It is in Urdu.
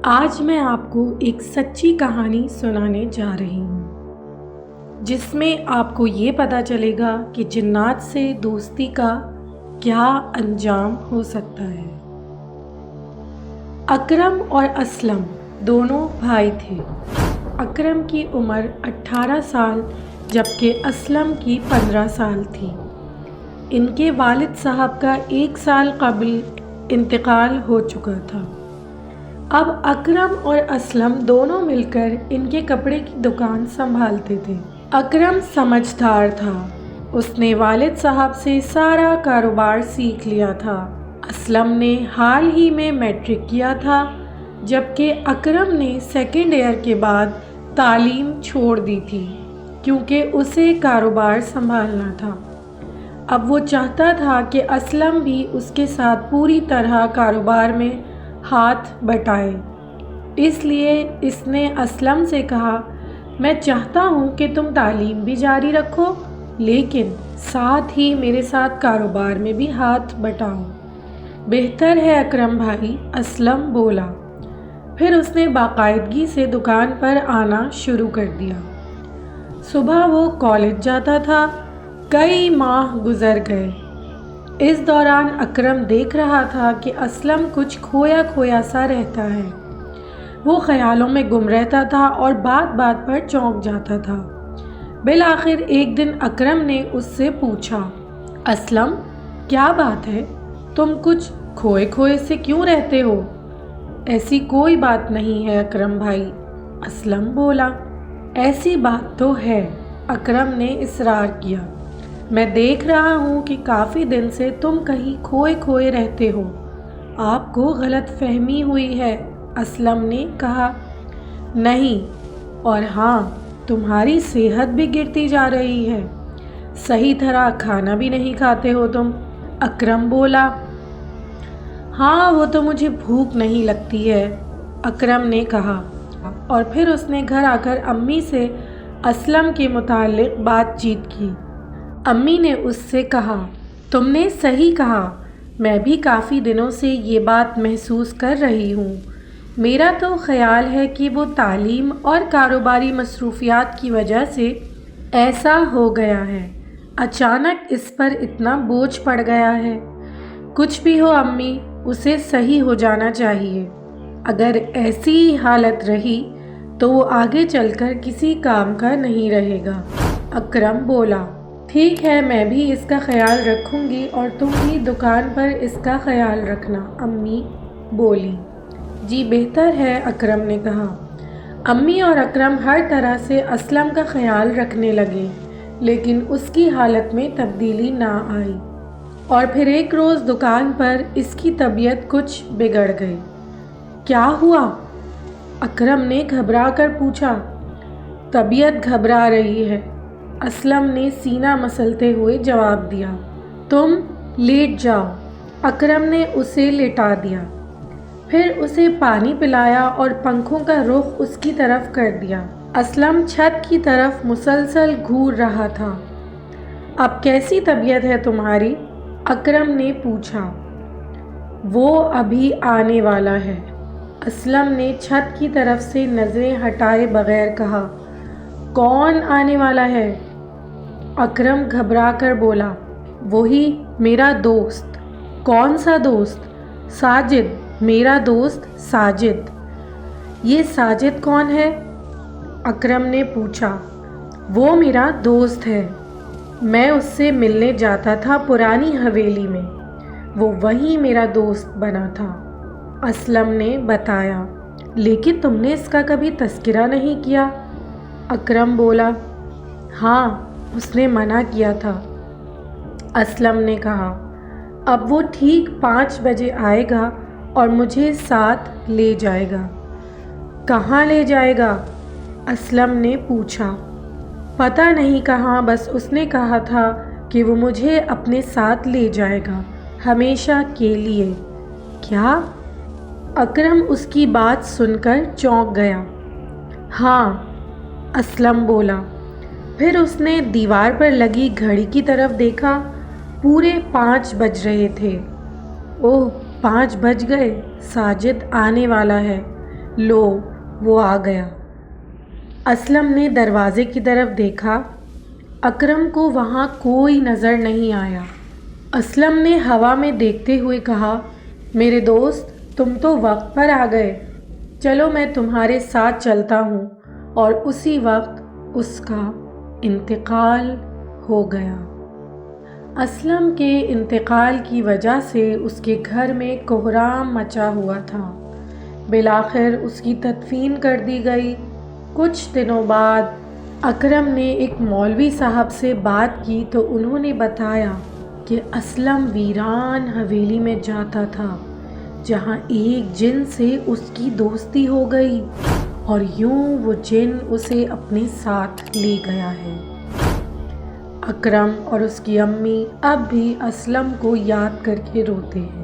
آج میں آپ کو ایک سچی کہانی سنانے جا رہی ہوں جس میں آپ کو یہ پتہ چلے گا کہ جنات سے دوستی کا کیا انجام ہو سکتا ہے۔ اکرم اور اسلم دونوں بھائی تھے۔ اکرم کی عمر 18 سال جبکہ اسلم کی 15 سال تھی۔ ان کے والد صاحب کا 1 سال قبل انتقال ہو چکا تھا۔ اب اکرم اور اسلم دونوں مل کر ان کے کپڑے کی دکان سنبھالتے تھے۔ اکرم سمجھدار تھا، اس نے والد صاحب سے سارا کاروبار سیکھ لیا تھا۔ اسلم نے حال ہی میں میٹرک کیا تھا جبکہ اکرم نے سیکنڈ ایئر کے بعد تعلیم چھوڑ دی تھی کیونکہ اسے کاروبار سنبھالنا تھا۔ اب وہ چاہتا تھا کہ اسلم بھی اس کے ساتھ پوری طرح کاروبار میں ہاتھ بٹائے، اس لیے اس نے اسلم سے کہا، میں چاہتا ہوں کہ تم تعلیم بھی جاری رکھو لیکن ساتھ ہی میرے ساتھ کاروبار میں بھی ہاتھ بٹاؤ۔ بہتر ہے اکرم بھائی، اسلم بولا۔ پھر اس نے باقاعدگی سے دکان پر آنا شروع کر دیا۔ صبح وہ کالج جاتا تھا۔ کئی ماہ گزر گئے۔ اس دوران اکرم دیکھ رہا تھا کہ اسلم کچھ کھویا کھویا سا رہتا ہے۔ وہ خیالوں میں گم رہتا تھا اور بات بات پر چونک جاتا تھا۔ بالآخر ایک دن اکرم نے اس سے پوچھا، اسلم کیا بات ہے؟ تم کچھ کھوئے کھوئے سے کیوں رہتے ہو؟ ایسی کوئی بات نہیں ہے اکرم بھائی، اسلم بولا۔ ایسی بات تو ہے، اکرم نے اصرار کیا۔ میں دیکھ رہا ہوں کہ کافی دن سے تم کہیں کھوئے کھوئے رہتے ہو، آپ کو غلط فہمی ہوئی ہے، اسلم نے کہا۔ نہیں، اور ہاں تمہاری صحت بھی گرتی جا رہی ہے، صحیح طرح کھانا بھی نہیں کھاتے ہو تم، اکرم بولا۔ ہاں وہ تو مجھے بھوک نہیں لگتی ہے، اکرم نے کہا، اور پھر اس نے گھر آ کر امی سے اسلم کے متعلق بات چیت کی۔ امی نے اس سے کہا، تم نے صحیح کہا، میں بھی کافی دنوں سے یہ بات محسوس کر رہی ہوں۔ میرا تو خیال ہے کہ وہ تعلیم اور کاروباری مصروفیات کی وجہ سے ایسا ہو گیا ہے، اچانک اس پر اتنا بوجھ پڑ گیا ہے۔ کچھ بھی ہو امی، اسے صحیح ہو جانا چاہیے۔ اگر ایسی حالت رہی تو وہ آگے چل کر کسی کام کا نہیں رہے گا، اکرم بولا۔ ٹھیک ہے، میں بھی اس کا خیال رکھوں گی اور تم بھی دکان پر اس کا خیال رکھنا، امی بولی۔ جی بہتر ہے، اکرم نے کہا۔ امی اور اکرم ہر طرح سے اسلم کا خیال رکھنے لگے لیکن اس کی حالت میں تبدیلی نہ آئی، اور پھر ایک روز دکان پر اس کی طبیعت کچھ بگڑ گئی۔ کیا ہوا؟ اکرم نے گھبرا کر پوچھا۔ طبیعت گھبرا رہی ہے، اسلم نے سینہ مسلتے ہوئے جواب دیا۔ تم لیٹ جاؤ، اکرم نے اسے لٹا دیا، پھر اسے پانی پلایا اور پنکھوں کا رخ اس کی طرف کر دیا۔ اسلم چھت کی طرف مسلسل گھور رہا تھا۔ اب کیسی طبیعت ہے تمہاری؟ اکرم نے پوچھا۔ وہ ابھی آنے والا ہے، اسلم نے چھت کی طرف سے نظریں ہٹائے بغیر کہا۔ کون آنے والا ہے؟ اکرم گھبرا کر بولا۔ وہی میرا دوست۔ کون سا دوست؟ ساجد، میرا دوست ساجد۔ یہ ساجد کون ہے؟ اکرم نے پوچھا۔ وہ میرا دوست ہے، میں اس سے ملنے جاتا تھا پرانی حویلی میں، وہ وہیں میرا دوست بنا تھا، اسلم نے بتایا۔ لیکن تم نے اس کا کبھی تذکرہ نہیں کیا، اکرم بولا۔ ہاں اس نے منع کیا تھا، اسلم نے کہا۔ اب وہ ٹھیک 5 بجے آئے گا اور مجھے ساتھ لے جائے گا۔ کہاں لے جائے گا؟ اسلم نے پوچھا۔ پتہ نہیں کہاں، بس اس نے کہا تھا کہ وہ مجھے اپنے ساتھ لے جائے گا، ہمیشہ کے لیے۔ کیا؟ اکرم اس کی بات سن کر چونک گیا۔ ہاں، اسلم بولا۔ پھر اس نے دیوار پر لگی گھڑی کی طرف دیکھا، پورے 5 بج رہے تھے۔ اوہ 5 بج گئے، ساجد آنے والا ہے، لو وہ آ گیا۔ اسلم نے دروازے کی طرف دیکھا، اکرم کو وہاں کوئی نظر نہیں آیا۔ اسلم نے ہوا میں دیکھتے ہوئے کہا، میرے دوست تم تو وقت پر آ گئے، چلو میں تمہارے ساتھ چلتا ہوں۔ اور اسی وقت اس کا انتقال ہو گیا۔ اسلم کے انتقال کی وجہ سے اس کے گھر میں کہرام مچا ہوا تھا۔ بالآخر اس کی تدفین کر دی گئی۔ کچھ دنوں بعد اکرم نے ایک مولوی صاحب سے بات کی تو انہوں نے بتایا کہ اسلم ویران حویلی میں جاتا تھا، جہاں ایک جن سے اس کی دوستی ہو گئی اور یوں وہ جن اسے اپنے ساتھ لے گیا ہے۔ اکرم اور اس کی امی اب بھی اسلم کو یاد کر کے روتے ہیں۔